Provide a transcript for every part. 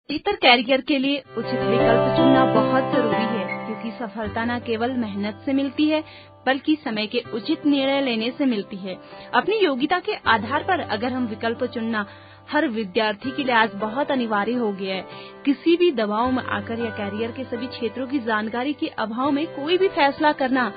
बेहतर कैरियर के लिए उचित विकल्प चुनना बहुत जरूरी है, क्योंकि सफलता न केवल मेहनत से मिलती है बल्कि समय के उचित निर्णय लेने से मिलती है। अपनी योग्यता के आधार पर अगर हम विकल्प चुनना हर विद्यार्थी के लिए आज बहुत अनिवार्य हो गया है। किसी भी दबाव में आकर या कैरियर के सभी क्षेत्रों की जानकारी के अभाव में कोई भी फैसला करना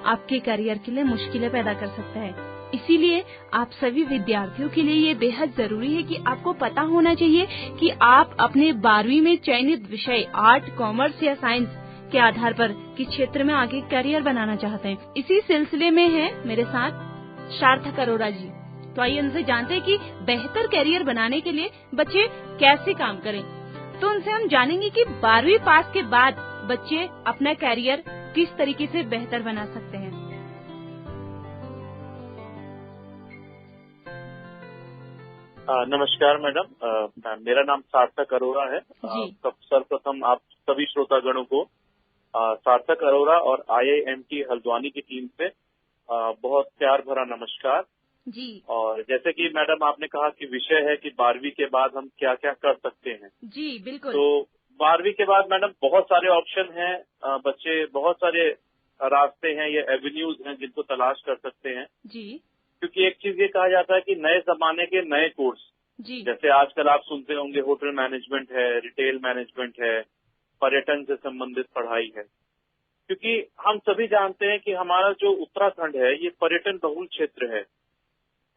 आपके कैरियर के लिए मुश्किलें पैदा कर सकता है। इसीलिए आप सभी विद्यार्थियों के लिए ये बेहद जरूरी है कि आपको पता होना चाहिए कि आप अपने 12वीं में चयनित विषय आर्ट, कॉमर्स या साइंस के आधार पर किस क्षेत्र में आगे करियर बनाना चाहते हैं। इसी सिलसिले में है मेरे साथ सार्थक अरोड़ा जी। तो आइए उनसे जानते हैं कि बेहतर करियर बनाने के लिए बच्चे कैसे काम करें। तो उनसे हम जानेंगे कि 12वीं पास के बाद बच्चे अपना करियर किस तरीके से बेहतर बना सकते हैं। नमस्कार मैडम, मेरा नाम सार्थक अरोड़ा है। सर्वप्रथम आप सभी श्रोतागणों को सार्थक अरोड़ा और IIMT हल्द्वानी की टीम से बहुत प्यार भरा नमस्कार जी। और जैसे कि मैडम आपने कहा कि विषय है कि 12वीं के बाद हम क्या क्या कर सकते हैं। जी बिल्कुल। तो 12वीं के बाद मैडम बहुत सारे ऑप्शन हैं, बच्चे बहुत सारे रास्ते हैं या एवेन्यूज हैं जिनको तलाश कर सकते हैं जी। क्योंकि एक चीज ये कहा जाता है कि नए जमाने के नए कोर्स जी। जैसे आजकल आप सुनते होंगे होटल मैनेजमेंट है, रिटेल मैनेजमेंट है, पर्यटन से संबंधित पढ़ाई है। क्योंकि हम सभी जानते हैं कि हमारा जो उत्तराखंड है ये पर्यटन बहुल क्षेत्र है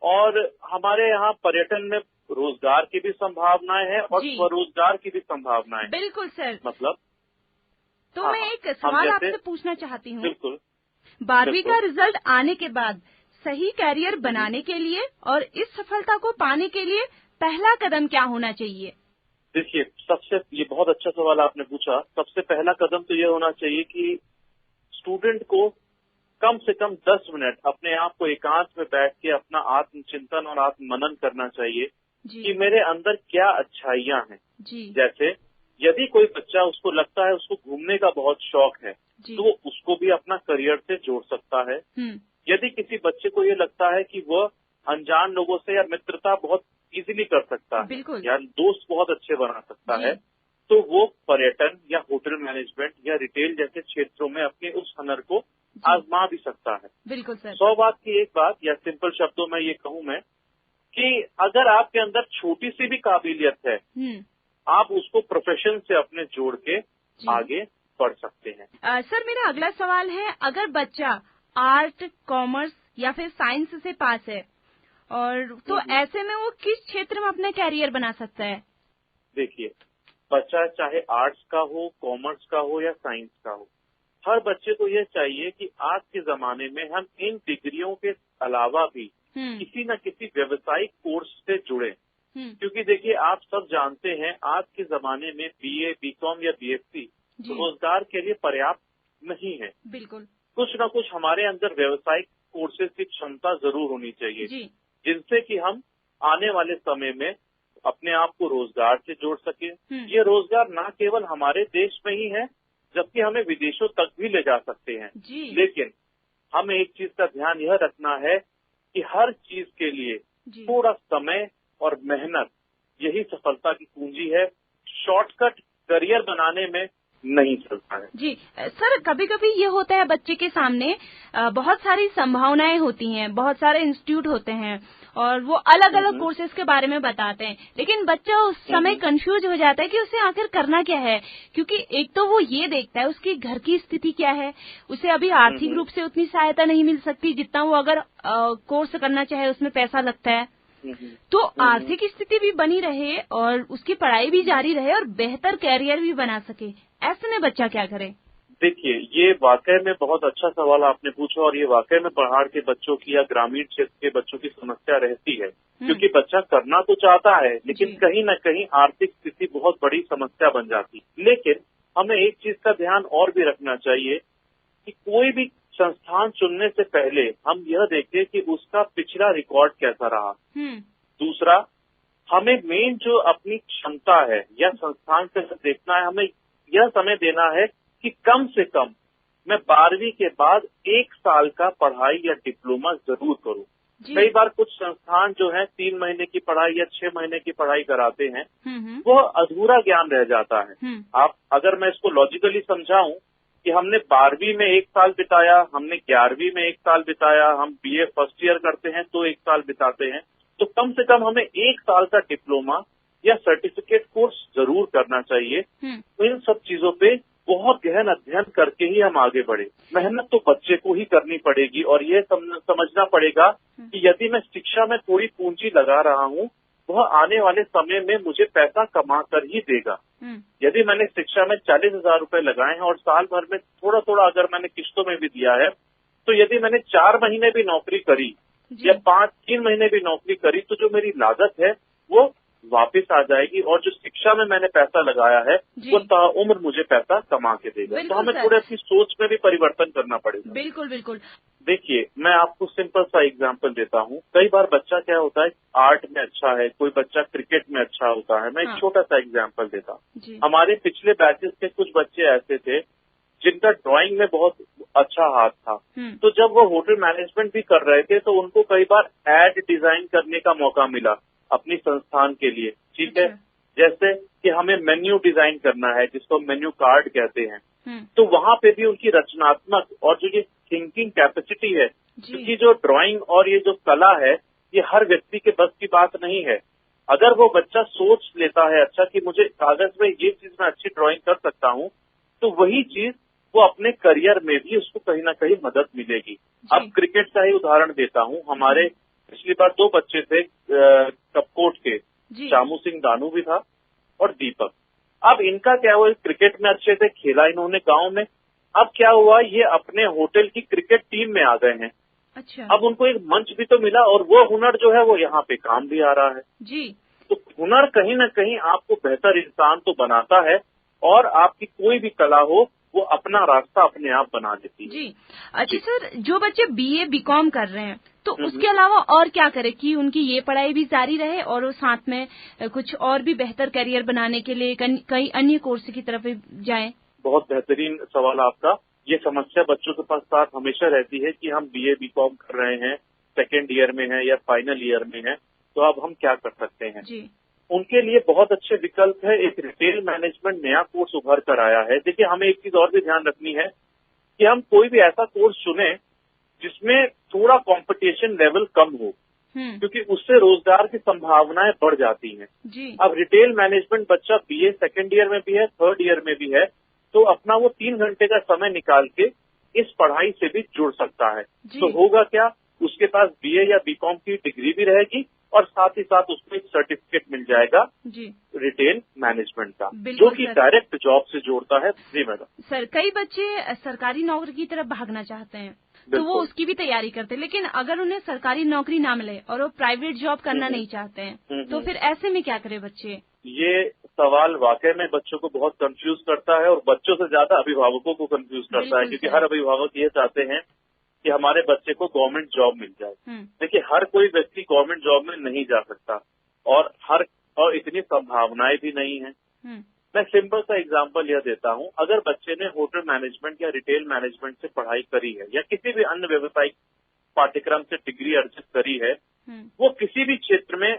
और हमारे यहाँ पर्यटन में रोजगार की भी संभावनाएं हैं और स्वरोजगार की भी संभावनाएं। बिल्कुल सर। मतलब तो मैं एक सवाल आपसे पूछना चाहती हूँ। बिल्कुल। 12वीं का रिजल्ट आने के बाद सही कैरियर बनाने के लिए और इस सफलता को पाने के लिए पहला कदम क्या होना चाहिए? देखिए, ये बहुत अच्छा सवाल आपने पूछा। सबसे पहला कदम तो ये होना चाहिए कि स्टूडेंट को कम से कम 10 मिनट अपने आप को एकांत में बैठ के अपना आत्मचिंतन और आत्ममनन करना चाहिए कि मेरे अंदर क्या अच्छाइयाँ हैं। जैसे यदि कोई बच्चा उसको लगता है उसको घूमने का बहुत शौक है तो वो उसको भी अपना करियर से जोड़ सकता है। यदि किसी बच्चे को ये लगता है कि वह अनजान लोगों से या मित्रता बहुत इजीली कर सकता है या दोस्त बहुत अच्छे बना सकता है तो वो पर्यटन या होटल मैनेजमेंट या रिटेल जैसे क्षेत्रों में अपने उस हुनर को आजमा भी सकता है। बिल्कुल सर। 100 बात की एक बात या सिंपल शब्दों में ये कहूँ मैं कि अगर आपके अंदर छोटी सी भी काबिलियत है आप उसको प्रोफेशन से अपने जोड़ के आगे बढ़ सकते हैं। सर मेरा अगला सवाल है, अगर बच्चा आर्ट, कॉमर्स या फिर साइंस से पास है और तो ऐसे में वो किस क्षेत्र में अपना कैरियर बना सकता है? देखिए, बच्चा चाहे आर्ट्स का हो, कॉमर्स का हो या साइंस का हो, हर बच्चे को यह चाहिए कि आज के जमाने में हम इन डिग्रियों के अलावा भी किसी न किसी व्यावसायिक कोर्स से जुड़े। क्योंकि देखिए, आप सब जानते हैं आज के जमाने में BA, BCom या BSc रोजगार के लिए पर्याप्त नहीं है। बिल्कुल। कुछ न कुछ हमारे अंदर व्यावसायिक कोर्सेज की क्षमता जरूर होनी चाहिए जिनसे कि हम आने वाले समय में अपने आप को रोजगार से जोड़ सके। ये रोजगार न केवल हमारे देश में ही है जबकि हमें विदेशों तक भी ले जा सकते हैं। लेकिन हमें एक चीज का ध्यान यह रखना है कि हर चीज के लिए थोड़ा समय और मेहनत यही सफलता की कुंजी है। शॉर्टकट करियर बनाने में नहीं चलता है। जी सर, कभी कभी ये होता है बच्चे के सामने बहुत सारी संभावनाएं होती हैं, बहुत सारे इंस्टीट्यूट होते हैं और वो अलग अलग कोर्सेज के बारे में बताते हैं, लेकिन बच्चा उस समय कंफ्यूज हो जाता है कि उसे आखिर करना क्या है। क्योंकि एक तो वो ये देखता है उसकी घर की स्थिति क्या है, उसे अभी आर्थिक रूप से उतनी सहायता नहीं मिल सकती जितना वो अगर कोर्स करना चाहे उसमें पैसा लगता है। तो आर्थिक स्थिति भी बनी रहे और उसकी पढ़ाई भी जारी रहे और बेहतर कैरियर भी बना सके, ऐसे में बच्चा क्या करे? देखिए, ये वाकई में बहुत अच्छा सवाल आपने पूछा और ये वाकई में पहाड़ के बच्चों की या ग्रामीण क्षेत्र के बच्चों की समस्या रहती है। क्योंकि बच्चा करना तो चाहता है लेकिन कहीं न कहीं आर्थिक स्थिति बहुत बड़ी समस्या बन जाती। लेकिन हमें एक चीज का ध्यान और भी रखना चाहिए कि कोई भी संस्थान चुनने से पहले हम यह देखें कि उसका पिछला रिकॉर्ड कैसा रहा। दूसरा, हमें मेन जो अपनी क्षमता है या संस्थान से देखना है, हमें यह समय देना है कि कम से कम मैं 12वीं के बाद 1 साल का पढ़ाई या डिप्लोमा जरूर करूं। कई बार कुछ संस्थान जो है 3 महीने की पढ़ाई या 6 महीने की पढ़ाई कराते हैं, वो अधूरा ज्ञान रह जाता है। आप अगर मैं इसको लॉजिकली समझाऊं कि हमने 12वीं में 1 साल बिताया, हमने 11वीं में 1 साल बिताया, हम बीए फर्स्ट ईयर करते हैं तो 1 साल बिताते हैं, तो कम से कम हमें 1 साल का डिप्लोमा या सर्टिफिकेट कोर्स जरूर करना चाहिए। तो इन सब चीजों पे बहुत गहन अध्ययन करके ही हम आगे बढ़े। मेहनत तो बच्चे को ही करनी पड़ेगी और ये समझना पड़ेगा कि यदि मैं शिक्षा में थोड़ी पूंजी लगा रहा हूँ, वह आने वाले समय में मुझे पैसा कमा कर ही देगा। यदि मैंने शिक्षा में 40,000 रुपए लगाए हैं और साल भर में थोड़ा थोड़ा अगर मैंने किस्तों में भी दिया है, तो यदि मैंने 4 महीने भी नौकरी करी या 3 महीने भी नौकरी करी, तो जो मेरी लागत है वो वापस आ जाएगी और जो शिक्षा में मैंने पैसा लगाया है वो ताउम्र मुझे पैसा कमा के देगा। तो हमें थोड़े अपनी सोच में भी परिवर्तन करना पड़ेगा। बिल्कुल बिल्कुल। देखिए, मैं आपको सिंपल सा एग्जांपल देता हूँ। कई बार बच्चा क्या होता है, आर्ट में अच्छा है, कोई बच्चा क्रिकेट में अच्छा होता है। मैं एक छोटा सा एग्जांपल देता हूँ। हमारे पिछले बैचेस के कुछ बच्चे ऐसे थे जिनका ड्राइंग में बहुत अच्छा हाथ था। तो जब वो होटल मैनेजमेंट भी कर रहे थे तो उनको कई बार एड डिजाइन करने का मौका मिला अपनी संस्थान के लिए। ठीक है, जैसे कि हमें मेन्यू डिजाइन करना है, जिसको मेन्यू कार्ड कहते हैं। तो वहां पे भी उनकी रचनात्मक और जो ये थिंकिंग कैपेसिटी है, क्योंकि जो ड्राइंग और ये जो कला है, ये हर व्यक्ति के बस की बात नहीं है। अगर वो बच्चा सोच लेता है अच्छा कि मुझे कागज में ये चीज मैं अच्छी ड्राइंग कर सकता हूँ, तो वही चीज वो अपने करियर में भी उसको कहीं ना कहीं मदद मिलेगी। अब क्रिकेट का ही उदाहरण देता हूँ। हमारे पिछली बार 2 बच्चे थे कपकोट के, शामू सिंह दानू भी था और दीपक। अब इनका क्या हुआ, क्रिकेट में अच्छे से खेला इन्होंने गांव में। अब क्या हुआ, ये अपने होटल की क्रिकेट टीम में आ गए हैं। अच्छा। अब उनको एक मंच भी तो मिला और वो हुनर जो है वो यहाँ पे काम भी आ रहा है। जी। तो हुनर कहीं ना कहीं आपको बेहतर इंसान तो बनाता है और आपकी कोई भी कला हो वो अपना रास्ता अपने आप बना देती है। जी। अच्छा सर, जो बच्चे बीए बीकॉम कर रहे हैं तो उसके अलावा और क्या करें कि उनकी ये पढ़ाई भी जारी रहे और वो साथ में कुछ और भी बेहतर करियर बनाने के लिए कई अन्य कोर्स की तरफ जाएं? बहुत बेहतरीन सवाल आपका। ये समस्या बच्चों के पास साथ हमेशा रहती है कि हम बीए बीकॉम कर रहे हैं, सेकेंड ईयर में है या फाइनल ईयर में है, तो अब हम क्या कर सकते हैं। जी। उनके लिए बहुत अच्छे विकल्प है। एक रिटेल मैनेजमेंट नया कोर्स उभर कर आया है। देखिए, हमें एक चीज और भी ध्यान रखनी है कि हम कोई भी ऐसा कोर्स चुने जिसमें थोड़ा कंपटीशन लेवल कम हो, क्योंकि उससे रोजगार की संभावनाएं बढ़ जाती हैं। अब रिटेल मैनेजमेंट बच्चा बीए सेकेंड ईयर में भी है, थर्ड ईयर में भी है, तो अपना वो 3 घंटे का समय निकाल के इस पढ़ाई से भी जुड़ सकता है। तो होगा क्या, उसके पास बीए या बीकॉम की डिग्री भी रहेगी और साथ ही साथ उसको एक सर्टिफिकेट मिल जाएगा रिटेल मैनेजमेंट का, जो कि डायरेक्ट जॉब से जोड़ता है। जी मैडम। सर, कई बच्चे सरकारी नौकरी की तरफ भागना चाहते हैं तो वो उसकी भी तैयारी करते हैं, लेकिन अगर उन्हें सरकारी नौकरी ना मिले और वो प्राइवेट जॉब करना नहीं चाहते हैं तो फिर ऐसे में क्या करें बच्चे? ये सवाल वाकई में बच्चों को बहुत कंफ्यूज करता है और बच्चों से ज्यादा अभिभावकों को कंफ्यूज करता है, क्योंकि हर अभिभावक ये चाहते हैं कि हमारे बच्चे को गवर्नमेंट जॉब मिल जाए। देखिए, हर कोई व्यक्ति गवर्नमेंट जॉब में नहीं जा सकता और इतनी संभावनाएं भी नहीं है। मैं सिंपल सा एग्जांपल यह देता हूं, अगर बच्चे ने होटल मैनेजमेंट या रिटेल मैनेजमेंट से पढ़ाई करी है या किसी भी अन्य व्यावसायिक पाठ्यक्रम से डिग्री अर्जित करी है, वो किसी भी क्षेत्र में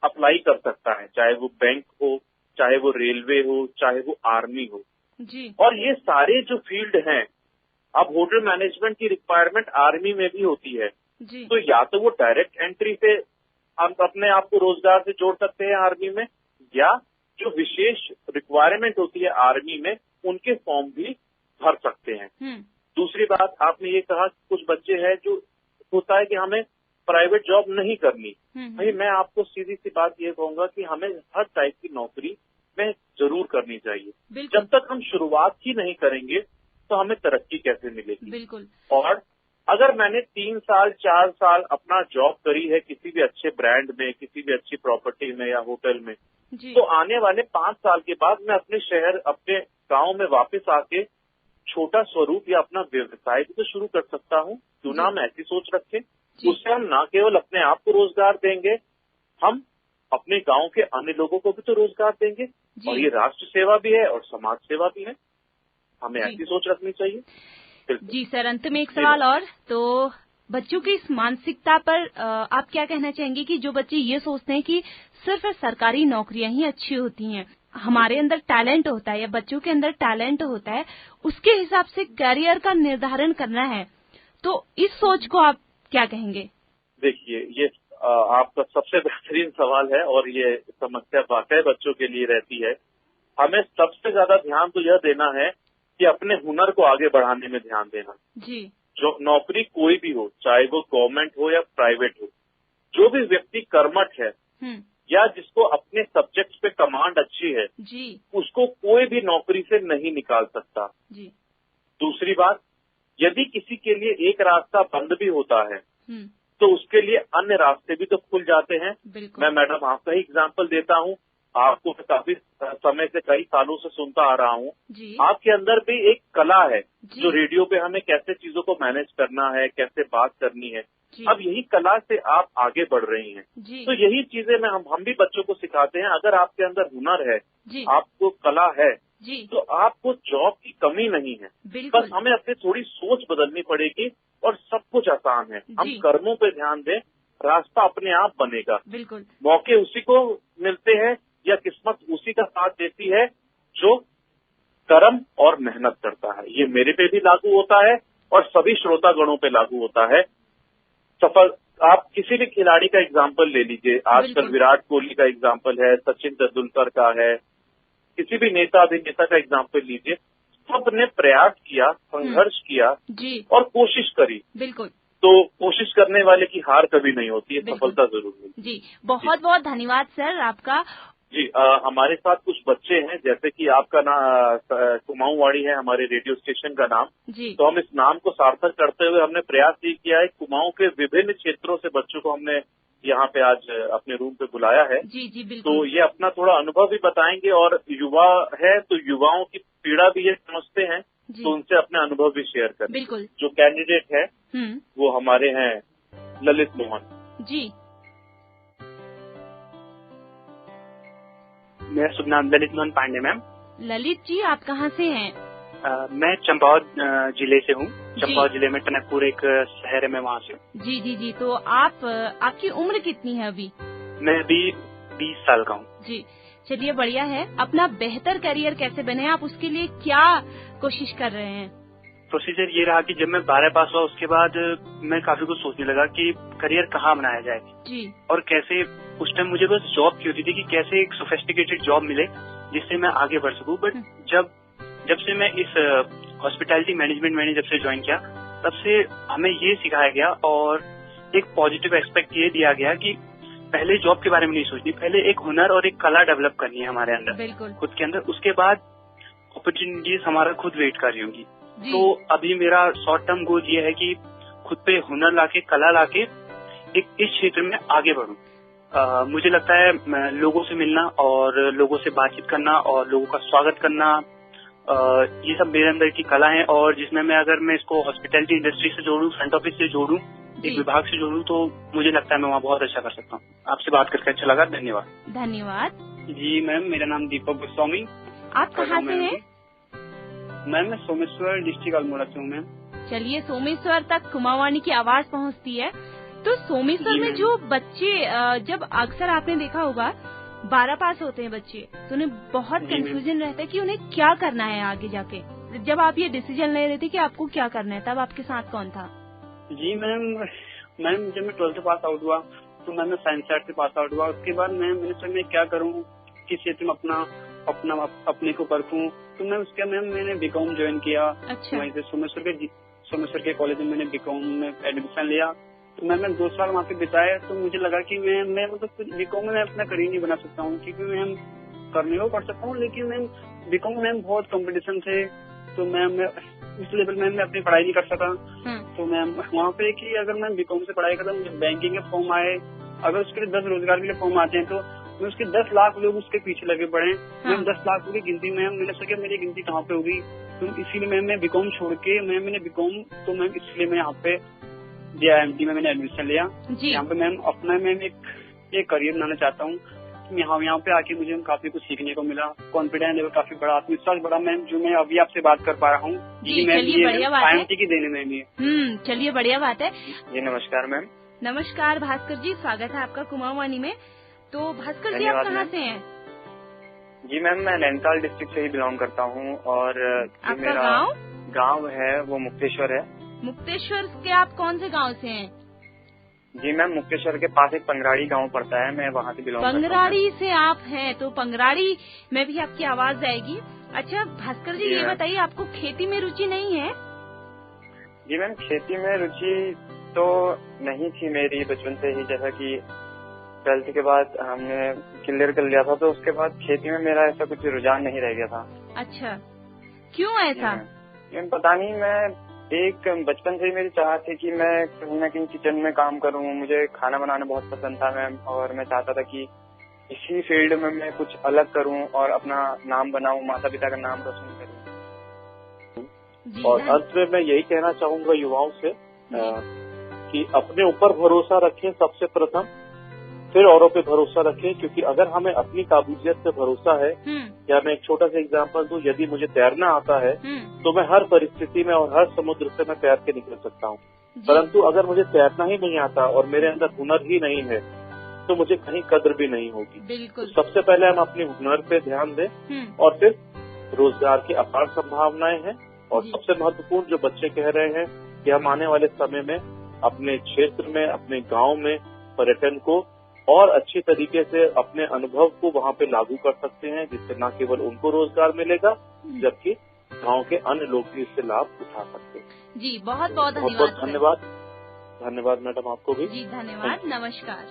अप्लाई कर सकता है, चाहे वो बैंक हो, चाहे वो रेलवे हो, चाहे वो आर्मी हो। और ये सारे जो फील्ड हैं, अब होटल मैनेजमेंट की रिक्वायरमेंट आर्मी में भी होती है। तो या तो वो डायरेक्ट एंट्री से हम अपने आप को रोजगार से जोड़ सकते हैं आर्मी में, या जो विशेष रिक्वायरमेंट होती है आर्मी में, उनके फॉर्म भी भर सकते हैं। दूसरी बात, आपने ये कहा कि कुछ बच्चे हैं जो होता है कि हमें प्राइवेट जॉब नहीं करनी। भाई, मैं आपको सीधी सी बात ये कहूंगा कि हमें हर टाइप की नौकरी में जरूर करनी चाहिए। जब तक हम शुरुआत ही नहीं करेंगे तो हमें तरक्की कैसे मिलेगी। बिल्कुल। और अगर मैंने 3 साल 4 साल अपना जॉब करी है किसी भी अच्छे ब्रांड में, किसी भी अच्छी प्रॉपर्टी में या होटल में, तो आने वाले 5 साल के बाद मैं अपने शहर, अपने गांव में वापस आके छोटा स्वरूप या अपना व्यवसाय भी तो शुरू कर सकता हूँ। क्यों ना हम ऐसी सोच रखें। उससे हम न केवल अपने आप को रोजगार देंगे, हम अपने गांव के अन्य लोगों को भी तो रोजगार देंगे, और ये राष्ट्र सेवा भी है और समाज सेवा भी है। हमें ऐसी सोच रखनी चाहिए। जी सर, अंत में एक सवाल और, तो बच्चों की इस मानसिकता पर आप क्या कहना चाहेंगे कि जो बच्चे ये सोचते हैं कि सिर्फ सरकारी नौकरियां ही अच्छी होती हैं, हमारे अंदर टैलेंट होता है या बच्चों के अंदर टैलेंट होता है, उसके हिसाब से करियर का निर्धारण करना है, तो इस सोच को आप क्या कहेंगे? देखिए, ये आपका सबसे बेहतरीन सवाल है और ये समस्या वाकई बच्चों के लिए रहती है। हमें सबसे ज्यादा ध्यान तो यह देना है कि अपने हुनर को आगे बढ़ाने में ध्यान देना। जी। जो नौकरी कोई भी हो, चाहे वो गवर्नमेंट हो या प्राइवेट हो, जो भी व्यक्ति कर्मठ है या जिसको अपने सब्जेक्ट पे कमांड अच्छी है, जी, उसको कोई भी नौकरी से नहीं निकाल सकता। जी। दूसरी बात, यदि किसी के लिए एक रास्ता बंद भी होता है तो उसके लिए अन्य रास्ते भी तो खुल जाते हैं। मैं मैडम आपका ही एग्जाम्पल देता हूँ। आपको मैं काफी समय से, कई सालों से सुनता आ रहा हूँ, आपके अंदर भी एक कला है जो रेडियो पे हमें कैसे चीजों को मैनेज करना है, कैसे बात करनी है। अब यही कला से आप आगे बढ़ रही हैं। तो यही चीजें हम भी बच्चों को सिखाते हैं। अगर आपके अंदर हुनर है, आपको कला है, तो आपको जॉब की कमी नहीं है। बस हमें अपनी थोड़ी सोच बदलनी पड़ेगी और सब कुछ आसान है। हम कर्मों पे ध्यान दें, रास्ता अपने आप बनेगा। बिल्कुल। मौके उसी को मिलते हैं या किस्मत उसी का साथ देती है जो कर्म और मेहनत करता है। ये मेरे पे भी लागू होता है और सभी श्रोतागणों पे लागू होता है। सफल, आप किसी भी खिलाड़ी का एग्जाम्पल ले लीजिए। आजकल विराट कोहली का एग्जाम्पल है, सचिन तेंदुलकर का है, किसी भी नेता अभिनेता का एग्जाम्पल लीजिए। सबने प्रयास किया, संघर्ष किया और कोशिश करी। बिल्कुल। तो कोशिश करने वाले की हार कभी नहीं होती है, सफलता जरूर मिलती है। जी, बहुत बहुत धन्यवाद सर आपका। जी, हमारे साथ कुछ बच्चे हैं, जैसे कि आपका कुमाऊं वाणी है हमारे रेडियो स्टेशन का नाम। जी। तो हम इस नाम को सार्थक करते हुए हमने प्रयास ये किया है, कुमाऊं के विभिन्न क्षेत्रों से बच्चों को हमने यहाँ पे आज अपने रूम पे बुलाया है। जी, बिल्कुल। तो ये अपना थोड़ा अनुभव भी बताएंगे और युवा है तो युवाओं की पीड़ा भी ये समझते हैं, तो उनसे अपने अनुभव भी शेयर करें। बिल्कुल। जो कैंडिडेट है वो हमारे हैं ललित मोहन जी। मेरा शुभ नाम ललित मोहन पांडे मैम। ललित जी, आप कहाँ से हैं? मैं चंपावत जिले से हूँ। चंपावत जिले में टनकपुर एक शहर है, मैं वहाँ से हूँ। जी। तो आपकी उम्र कितनी है अभी? मैं अभी 20 साल का हूँ। जी, चलिए बढ़िया है। अपना बेहतर करियर कैसे बने, आप उसके लिए क्या कोशिश कर रहे हैं? प्रोसीजर ये रहा कि जब मैं 12 पास हुआ उसके बाद मैं काफी कुछ सोचने लगा कि करियर कहाँ बनाया जाए जी। और कैसे। उस टाइम मुझे बस जॉब की होती थी कि कैसे एक सोफिस्टिकेटेड जॉब मिले जिससे मैं आगे बढ़ सकूं। बट जब से मैं इस हॉस्पिटैलिटी मैनेजमेंट मैंने जब से ज्वाइन किया, तब से हमें ये सिखाया गया और एक पॉजिटिव एस्पेक्ट ये दिया गया कि पहले जॉब के बारे में नहीं सोचनी, पहले एक हुनर और एक कला डेवलप करनी है हमारे अंदर, खुद के अंदर। उसके बाद अपॉर्चुनिटीज हमारा खुद वेट कर रही होंगी। तो अभी मेरा शॉर्ट टर्म गोल ये है कि खुद पे हुनर लाके, कला लाके एक इस क्षेत्र में आगे बढ़ूं। मुझे लगता है लोगों से मिलना और लोगों से बातचीत करना और लोगों का स्वागत करना, ये सब मेरे अंदर की कला है। और जिसमें मैं इसको हॉस्पिटैलिटी इंडस्ट्री से जोड़ूं, फ्रंट ऑफिस से जोड़ूं, एक विभाग से जोड़ूं, तो मुझे लगता है मैं वहाँ बहुत अच्छा कर सकता हूँ। आपसे बात करके अच्छा लगा, धन्यवाद। धन्यवाद। जी मैम, मेरा नाम दीपक गोस्वामी। आप कहाँ से हैं? मैम मैं सोमेश्वर डिस्ट्रिक्ट अल्मोड़ा से हूँ मैम। चलिए, सोमेश्वर तक कुमाऊं वाणी की आवाज पहुँचती है। तो सोमेश्वर में जो बच्चे, जब अक्सर आपने देखा होगा 12 पास होते हैं बच्चे, तो उन्हें बहुत कंफ्यूजन रहता है कि उन्हें क्या करना है आगे जाके। जब आप ये डिसीजन ले रहे थे कि आपको क्या करना है, तब आपके साथ कौन था? जी मैम, जब मैं 12th पास आउट हुआ तो मैं साइंस साइड से पास आउट हुआ। उसके बाद मैंने सोचा मैं क्या करूँ, किस क्षेत्र में अपने को परखूं। तो मैंने बीकॉम ज्वाइन किया। अच्छा। वहीं से सोमेश्वर के कॉलेज में मैंने बीकॉम में एडमिशन लिया। तो मैं 2 साल वहाँ पे बिताया। तो मुझे लगा कि मैं मतलब बीकॉम में अपना करियर नहीं बना सकता हूँ, क्योंकि मैं करने को कर सकता हूँ, लेकिन मैं बीकॉम में बहुत कंपटीशन थे। तो मैं उस लेवल में मैं अपनी पढ़ाई नहीं कर सका। तो मैं वहाँ पे कि अगर मैं बीकॉम से पढ़ाई करता हूँ, बैंकिंग के फॉर्म आए, अगर उसके लिए 10 रोजगार के लिए फॉर्म आते हैं, तो मैं उसके 10 लाख लोग उसके पीछे लगे पड़े। मैं 10 लाख की गिनती में मैंने सोचा मेरी गिनती कहाँ पे होगी। तो इसीलिए मैं बीकॉम छोड़ के मैंने बीकॉम, तो मैं इसलिए मैं यहाँ पे JIMT में मैंने एडमिशन लिया। यहाँ पे मैम अपना मैं एक करियर बनाना चाहता हूँ यहाँ पे आके मुझे काफी कुछ सीखने को मिला, कॉन्फिडेंस लेवल काफी बड़ा, आत्मविश्वास बड़ा मैम, जो मैं अभी आपसे बात कर पा रहा हूँ। चलिए बढ़िया बात है। की देने में चलिए बढ़िया बात है। जी नमस्कार मैम। नमस्कार भास्कर जी, स्वागत है आपका कुमाऊं में। तो भास्कर जी आप कहाँ से हैं? जी मैम मैं नैनीताल डिस्ट्रिक्ट से ही बिलोंग करता हूँ और आपका गाँव है वो मुक्तेश्वर है। मुक्तेश्वर के आप कौन से गाँव से हैं? जी मैम मुक्तेश्वर के पास एक पंगराड़ी गांव पड़ता है, मैं वहाँ से बिलोंग करता हूँ। पंगराड़ी से आप हैं तो पंगराड़ी में भी आपकी आवाज आएगी। अच्छा भास्कर जी ये बताइए, आपको खेती में रुचि नहीं है? जी मैम खेती में रुचि तो नहीं थी मेरी बचपन से ही, जैसा कि 12th के बाद हमने क्लियर कर लिया था, तो उसके बाद खेती में मेरा ऐसा कुछ रुझान नहीं रह गया था। अच्छा, क्यों ऐसा? पता नहीं, मैं एक बचपन से ही मेरी चाह थी कि मैं कहीं ना कहीं किचन में काम करूं, मुझे खाना बनाना बहुत पसंद था मैम, और मैं चाहता था कि इसी फील्ड में मैं कुछ अलग करूं और अपना नाम बनाऊं, माता पिता का नाम रोशन करूं। और अंत में मैं यही कहना चाहूंगा युवाओं से कि अपने ऊपर भरोसा रखें सबसे प्रथम, फिर औरों पे भरोसा रखें, क्योंकि अगर हमें अपनी काबिलियत पे भरोसा है, या मैं एक छोटा सा एग्जांपल दूं, यदि मुझे तैरना आता है तो मैं हर परिस्थिति में और हर समुद्र से मैं तैर के निकल सकता हूं। परंतु अगर मुझे तैरना ही नहीं आता और मेरे अंदर हुनर ही नहीं है तो मुझे कहीं कद्र भी नहीं होगी। बिल्कुल। तो सबसे पहले हम अपने हुनर पे ध्यान दें और फिर रोजगार की अपार संभावनाएं हैं। और सबसे महत्वपूर्ण जो बच्चे कह रहे हैं कि हम आने वाले समय में अपने क्षेत्र में, अपने गाँव में पर्यटन को और अच्छी तरीके से अपने अनुभव को वहाँ पे लागू कर सकते हैं, जिससे न केवल उनको रोजगार मिलेगा जबकि गांव के अन्य लोग भी इससे लाभ उठा सकते हैं। जी बहुत बहुत धन्यवाद। धन्यवाद मैडम, आपको भी जी धन्यवाद। नमस्कार।